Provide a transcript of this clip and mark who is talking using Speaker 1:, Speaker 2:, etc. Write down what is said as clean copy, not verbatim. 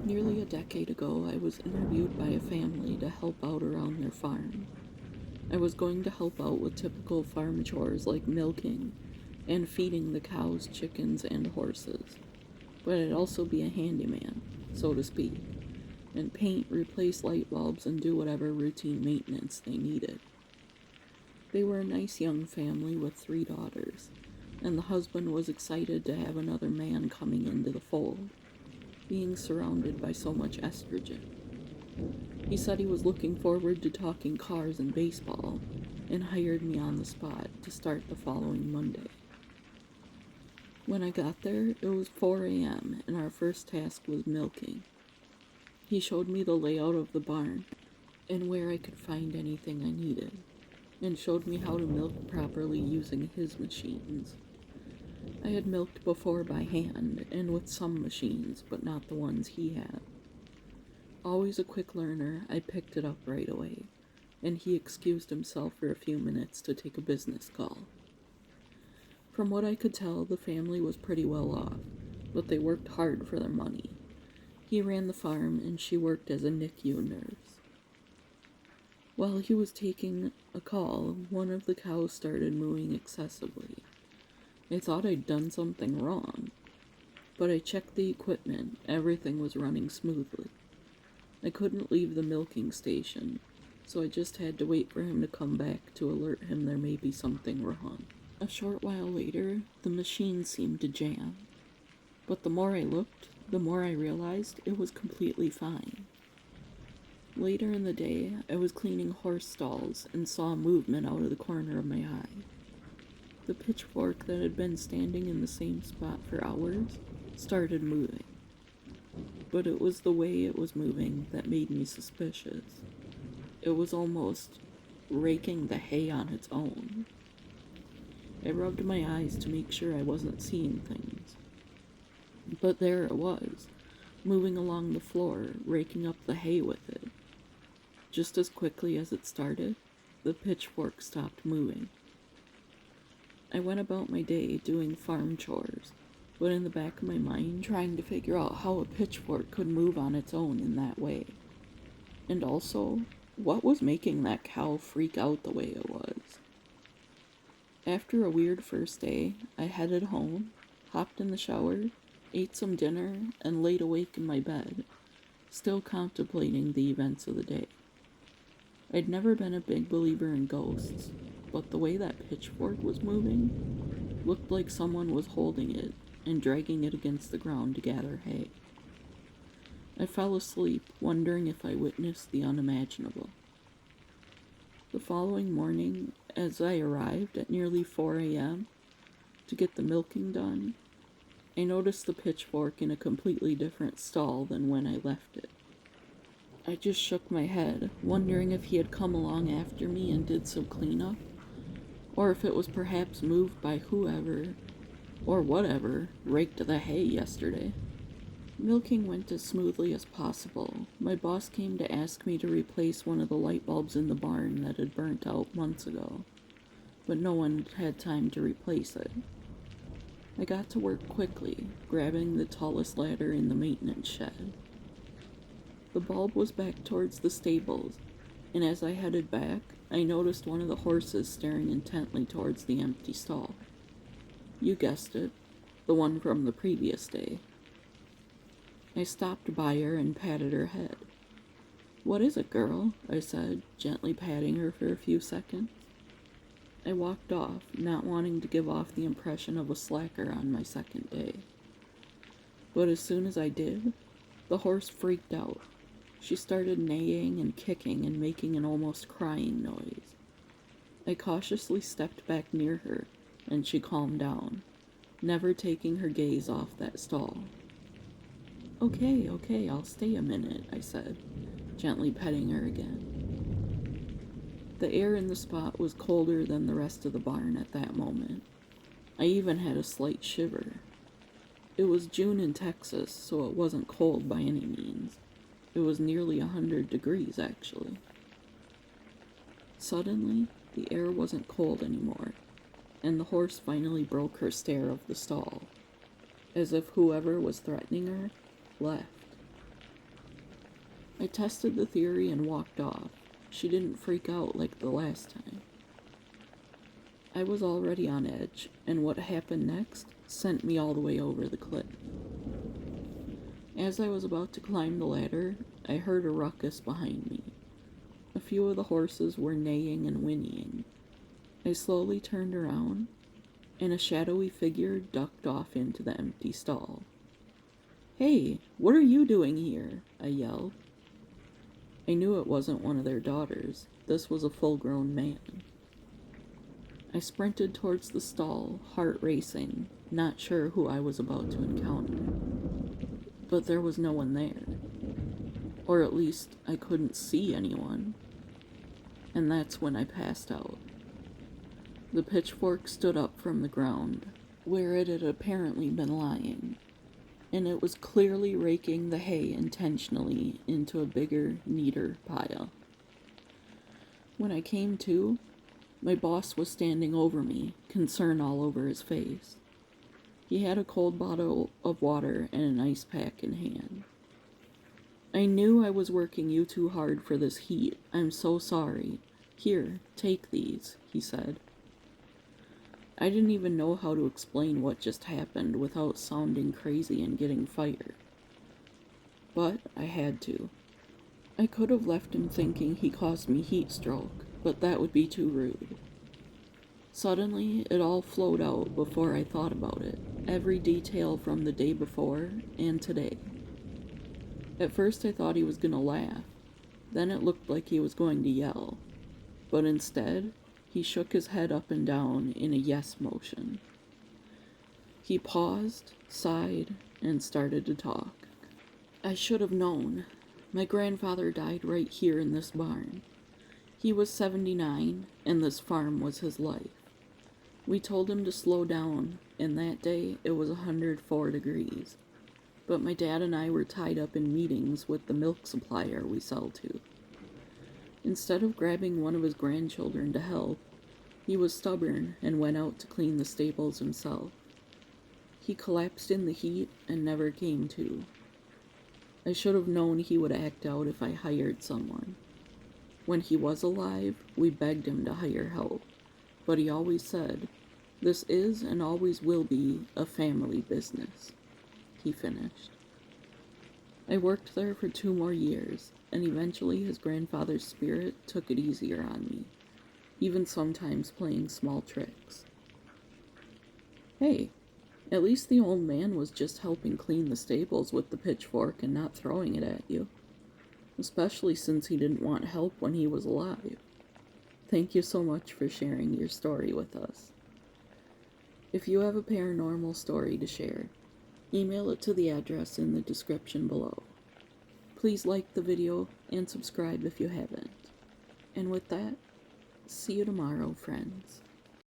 Speaker 1: Nearly a decade ago, I was interviewed by a family to help out around their farm. I was going to help out with typical farm chores like milking and feeding the cows, chickens, and horses. But I'd also be a handyman, so to speak, and paint, replace light bulbs, and do whatever routine maintenance they needed. They were a nice young family with 3 daughters, and the husband was excited to have another man coming into the fold, being surrounded by so much estrogen. He said he was looking forward to talking cars and baseball, and hired me on the spot to start the following Monday. When I got there, it was 4 a.m., and our first task was milking. He showed me the layout of the barn and where I could find anything I needed, and showed me how to milk properly using his machines. I had milked before by hand and with some machines, but not the ones he had. Always a quick learner, I picked it up right away, and he excused himself for a few minutes to take a business call. From what I could tell, the family was pretty well off, but they worked hard for their money. He ran the farm, and she worked as a NICU nurse. While he was taking a call, one of the cows started mooing excessively. I thought I'd done something wrong, but I checked the equipment. Everything was running smoothly. I couldn't leave the milking station, so I just had to wait for him to come back to alert him there may be something wrong. A short while later, the machine seemed to jam, but the more I looked, the more I realized it was completely fine. Later in the day, I was cleaning horse stalls and saw movement out of the corner of my eye. The pitchfork that had been standing in the same spot for hours started moving, but it was the way it was moving that made me suspicious. It was almost raking the hay on its own. I rubbed my eyes to make sure I wasn't seeing things, but there it was, moving along the floor, raking up the hay with it. Just as quickly as it started, the pitchfork stopped moving. I went about my day doing farm chores, but in the back of my mind trying to figure out how a pitchfork could move on its own in that way. And also, what was making that cow freak out the way it was? After a weird first day, I headed home, hopped in the shower, ate some dinner, and laid awake in my bed, still contemplating the events of the day. I'd never been a big believer in ghosts, but the way that pitchfork was moving looked like someone was holding it and dragging it against the ground to gather hay. I fell asleep, wondering if I witnessed the unimaginable. The following morning, as I arrived at nearly 4 a.m. to get the milking done, I noticed the pitchfork in a completely different stall than when I left it. I just shook my head, wondering if he had come along after me and did some cleanup, or if it was perhaps moved by whoever, or whatever, raked the hay yesterday. Milking went as smoothly as possible. My boss came to ask me to replace one of the light bulbs in the barn that had burnt out months ago, but no one had time to replace it. I got to work quickly, grabbing the tallest ladder in the maintenance shed. The bulb was back towards the stables, and as I headed back, I noticed one of the horses staring intently towards the empty stall. You guessed it, the one from the previous day. I stopped by her and patted her head. "What is it, girl?" I said, gently patting her for a few seconds. I walked off, not wanting to give off the impression of a slacker on my second day. But as soon as I did, the horse freaked out. She started neighing and kicking and making an almost crying noise. I cautiously stepped back near her, and she calmed down, never taking her gaze off that stall. Okay, I'll stay a minute," I said, gently petting her again. The air in the spot was colder than the rest of the barn at that moment. I even had a slight shiver. It was June in Texas, so it wasn't cold by any means. It was nearly 100 degrees, actually. Suddenly, the air wasn't cold anymore, and the horse finally broke her stare of the stall, as if whoever was threatening her left. I tested the theory and walked off. She didn't freak out like the last time. I was already on edge, and what happened next sent me all the way over the cliff. As I was about to climb the ladder, I heard a ruckus behind me. A few of the horses were neighing and whinnying. I slowly turned around, and a shadowy figure ducked off into the empty stall. "Hey, what are you doing here?" I yelled. I knew it wasn't one of their daughters. This was a full-grown man. I sprinted towards the stall, heart racing, not sure who I was about to encounter. But there was no one there. Or at least I couldn't see anyone. And that's when I passed out. The pitchfork stood up from the ground, where it had apparently been lying, and it was clearly raking the hay intentionally into a bigger, neater pile. When I came to, my boss was standing over me, concern all over his face. He had a cold bottle of water and an ice pack in hand. "I knew I was working you too hard for this heat. I'm so sorry. Here, take these," he said. I didn't even know how to explain what just happened without sounding crazy and getting fired. But I had to. I could have left him thinking he caused me heat stroke, but that would be too rude. Suddenly, it all flowed out before I thought about it, every detail from the day before and today. At first I thought he was gonna laugh, then it looked like he was going to yell, but instead, he shook his head up and down in a yes motion. He paused, sighed, and started to talk. "I should have known. My grandfather died right here in this barn. He was 79, and this farm was his life. We told him to slow down, and that day it was 104 degrees. But my dad and I were tied up in meetings with the milk supplier we sell to. Instead of grabbing one of his grandchildren to help, he was stubborn and went out to clean the stables himself. He collapsed in the heat and never came to. I should have known he would act out if I hired someone. When he was alive, we begged him to hire help, but he always said, 'This is and always will be a family business,'" he finished. I worked there for 2 more years, and eventually his grandfather's spirit took it easier on me, even sometimes playing small tricks. Hey, at least the old man was just helping clean the stables with the pitchfork and not throwing it at you, especially since he didn't want help when he was alive. Thank you so much for sharing your story with us. If you have a paranormal story to share, email it to the address in the description below. Please like the video and subscribe if you haven't. And with that, see you tomorrow, friends.